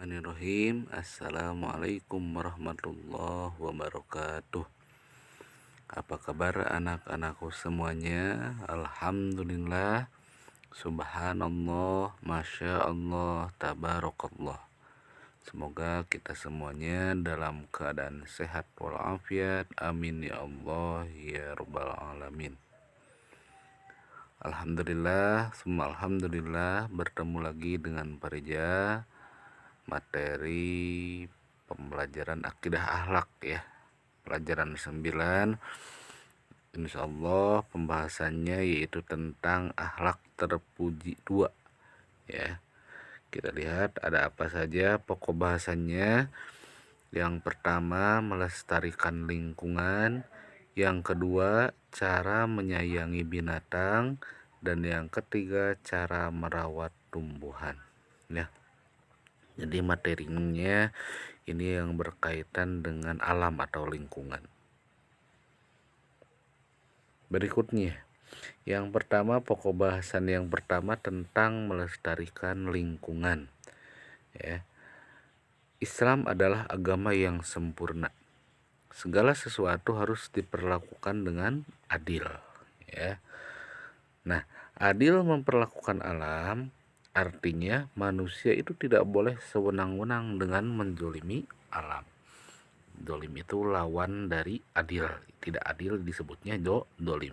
Bismillahirrahmanirrahim. Assalamualaikum warahmatullahi wabarakatuh. Apa kabar anak-anakku semuanya? Alhamdulillah, subhanallah, masya Allah, tabarakallah. Semoga kita semuanya dalam keadaan sehat walafiat. Amin ya Allah ya rabbal alamin. Alhamdulillah, semua alhamdulillah, bertemu lagi dengan Parija materi pembelajaran akidah akhlak ya, pelajaran 9. Insya Allah pembahasannya yaitu tentang akhlak terpuji 2 ya. Kita lihat ada apa saja pokok bahasannya. Yang pertama, melestarikan lingkungan. Yang kedua, cara menyayangi binatang. Dan yang ketiga, cara merawat tumbuhan ya. Jadi materinya ini yang berkaitan dengan alam atau lingkungan. Berikutnya, yang pertama, pokok bahasan yang pertama tentang melestarikan lingkungan ya. Islam adalah agama yang sempurna. Segala sesuatu harus diperlakukan dengan adil ya. Nah, adil memperlakukan alam artinya manusia itu tidak boleh sewenang-wenang dengan menzolimi alam. Dolim itu lawan dari adil. Tidak adil disebutnya dolim.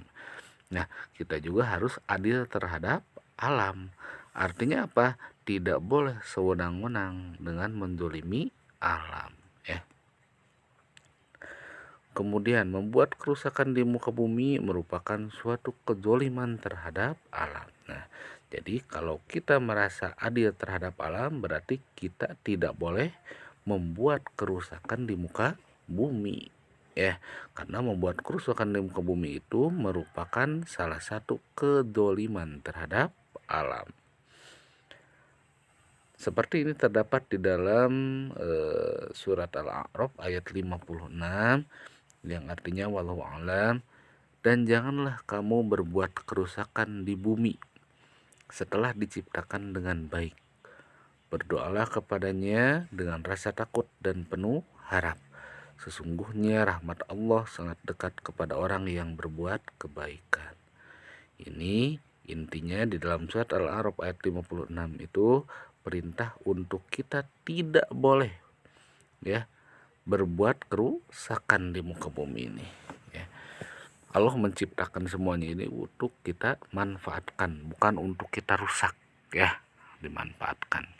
Nah, kita juga harus adil terhadap alam. Artinya apa? Tidak boleh sewenang-wenang dengan menzolimi alam ya. Kemudian, membuat kerusakan di muka bumi merupakan suatu kezoliman terhadap alam. Nah, jadi kalau kita merasa adil terhadap alam, berarti kita tidak boleh membuat kerusakan di muka bumi ya. Karena membuat kerusakan di muka bumi itu merupakan salah satu kezoliman terhadap alam. Seperti ini terdapat di dalam surat Al-A'raf ayat 56 yang artinya wallahu a'lam, dan janganlah kamu berbuat kerusakan di bumi setelah diciptakan dengan baik. Berdoalah kepadanya dengan rasa takut dan penuh harap. Sesungguhnya rahmat Allah sangat dekat kepada orang yang berbuat kebaikan. Ini intinya di dalam surat Al-A'raf ayat 56 itu perintah untuk kita tidak boleh ya berbuat kerusakan di muka bumi ini ya. Allah menciptakan semuanya ini untuk kita manfaatkan, bukan untuk kita rusak ya, dimanfaatkan.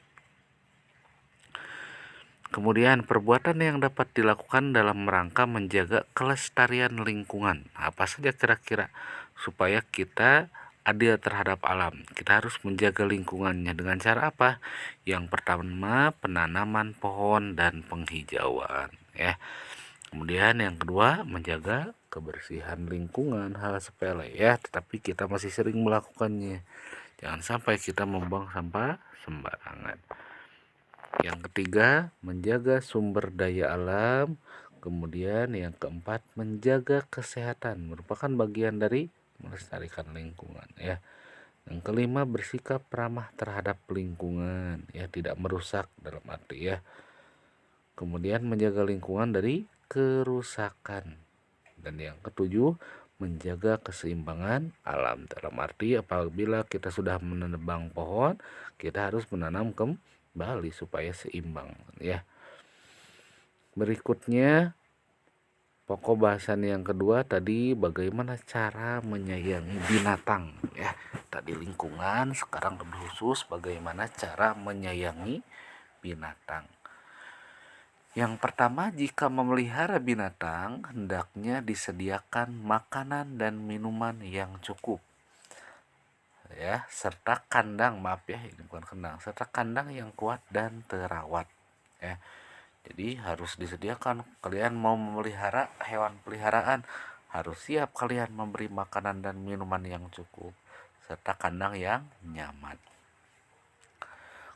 Kemudian perbuatan yang dapat dilakukan dalam rangka menjaga kelestarian lingkungan. Apa saja kira-kira supaya kita adil terhadap alam? Kita harus menjaga lingkungannya dengan cara apa? Yang pertama, penanaman pohon dan penghijauan ya. Kemudian yang kedua, menjaga kebersihan lingkungan, hal sepele ya, tetapi kita masih sering melakukannya. Jangan sampai kita membuang sampah sembarangan. Yang ketiga, menjaga sumber daya alam. Kemudian yang keempat, menjaga kesehatan, merupakan bagian dari melestarikan lingkungan ya. Yang kelima, bersikap ramah terhadap lingkungan ya, tidak merusak dalam arti ya. Kemudian menjaga lingkungan dari kerusakan. Dan yang ketujuh, menjaga keseimbangan alam. Dalam arti apabila kita sudah menebang pohon, kita harus menanam kembali supaya seimbang ya. Berikutnya, pokok bahasan yang kedua tadi bagaimana cara menyayangi binatang ya. Tadi lingkungan, sekarang lebih khusus bagaimana cara menyayangi binatang. Yang pertama, jika memelihara binatang, hendaknya disediakan makanan dan minuman yang cukup ya, serta kandang, maaf ya, ini bukan kandang, serta kandang yang kuat dan terawat ya. Jadi harus disediakan, kalian mau memelihara hewan peliharaan, harus siap kalian memberi makanan dan minuman yang cukup serta kandang yang nyaman.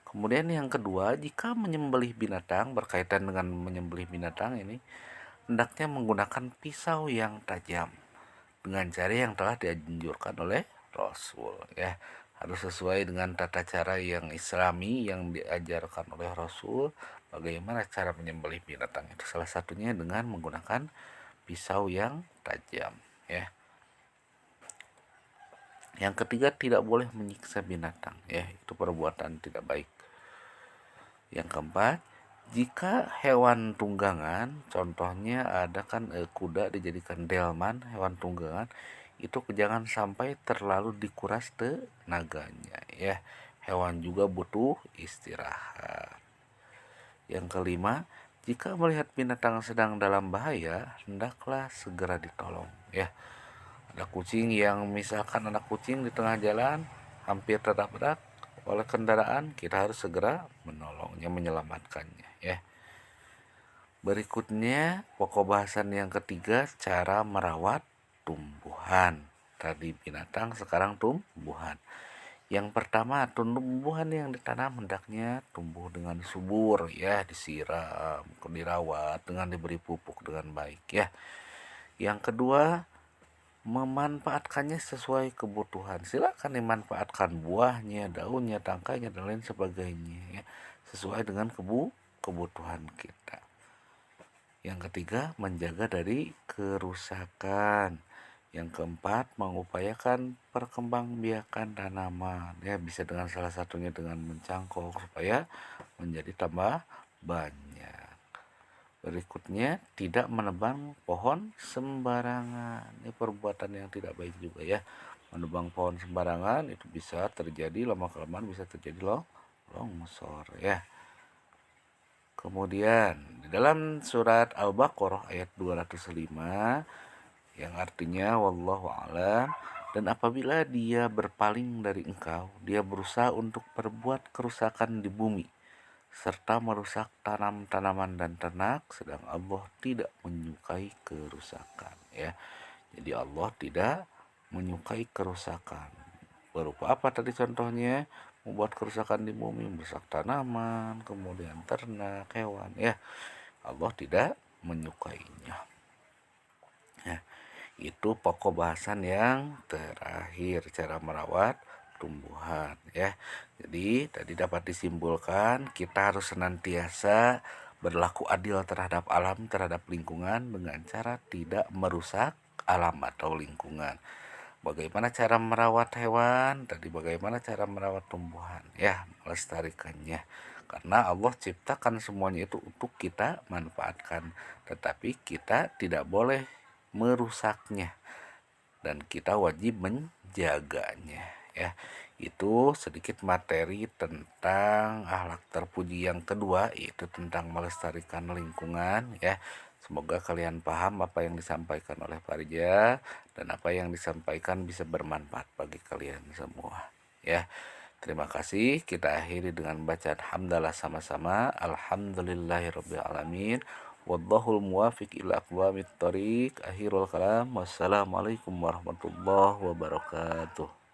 Kemudian yang kedua, jika menyembelih binatang, berkaitan dengan menyembelih binatang ini, hendaknya menggunakan pisau yang tajam dengan cara yang telah dianjurkan oleh Rasul ya. harus sesuai dengan tata cara yang islami yang diajarkan oleh Rasul. Bagaimana cara menyembelih binatang itu, salah satunya dengan menggunakan pisau yang tajam, ya. Yang ketiga, tidak boleh menyiksa binatang, ya, itu perbuatan tidak baik. Yang keempat, jika hewan tunggangan, contohnya ada kan kuda dijadikan delman, hewan tunggangan, itu jangan sampai terlalu dikuras tenaganya, ya. Hewan juga butuh istirahat. Yang kelima, jika melihat binatang sedang dalam bahaya, hendaklah segera ditolong, ya. Ada kucing yang misalkan anak kucing di tengah jalan hampir tertabrak oleh kendaraan, kita harus segera menolongnya, menyelamatkannya, ya. Berikutnya, pokok bahasan yang ketiga, cara merawat tumbuhan. Tadi binatang, sekarang tumbuhan. Yang pertama, tumbuhan yang ditanam hendaknya tumbuh dengan subur, ya, disiram, dirawat dengan diberi pupuk dengan baik, ya. Yang kedua, memanfaatkannya sesuai kebutuhan. Silakan dimanfaatkan buahnya, daunnya, tangkainya, dan lain sebagainya, ya, sesuai dengan kebutuhan kita. Yang ketiga, menjaga dari kerusakan. Yang keempat, mengupayakan perkembangbiakan tanaman, ya, bisa dengan salah satunya dengan mencangkok supaya menjadi tambah banyak. Berikutnya, tidak menebang pohon sembarangan. Ini perbuatan yang tidak baik juga, ya. Menebang pohon sembarangan itu bisa terjadi, lama-kelamaan bisa terjadi longsor, ya. Kemudian di dalam surat Al-Baqarah ayat 205 yang artinya wallahu a'lam, dan apabila dia berpaling dari engkau, dia berusaha untuk berbuat kerusakan di bumi serta merusak tanaman dan ternak, sedang Allah tidak menyukai kerusakan, ya. Jadi Allah tidak menyukai kerusakan. Berupa apa tadi contohnya? Membuat kerusakan di bumi, merusak tanaman, kemudian ternak, hewan, ya. Allah tidak menyukainya. Ya, itu pokok bahasan yang terakhir, cara merawat tumbuhan, ya. Jadi tadi dapat disimpulkan kita harus senantiasa berlaku adil terhadap alam, terhadap lingkungan dengan cara tidak merusak alam atau lingkungan. Bagaimana cara merawat hewan, tadi bagaimana cara merawat tumbuhan, ya, melestarikannya. Karena Allah ciptakan semuanya itu untuk kita manfaatkan, tetapi kita tidak boleh merusaknya dan kita wajib menjaganya, ya. Itu sedikit materi tentang akhlak terpuji yang kedua, yaitu tentang melestarikan lingkungan, ya. Semoga kalian paham apa yang disampaikan oleh Parija dan apa yang disampaikan bisa bermanfaat bagi kalian semua, ya. Terima kasih. Kita akhiri dengan bacaan hamdalah sama-sama. Alhamdulillahirabbil alamin. Wallahul muwafiq ila aqwamit thoriq. Akhirul kalam. Wassalamualaikum warahmatullahi wabarakatuh.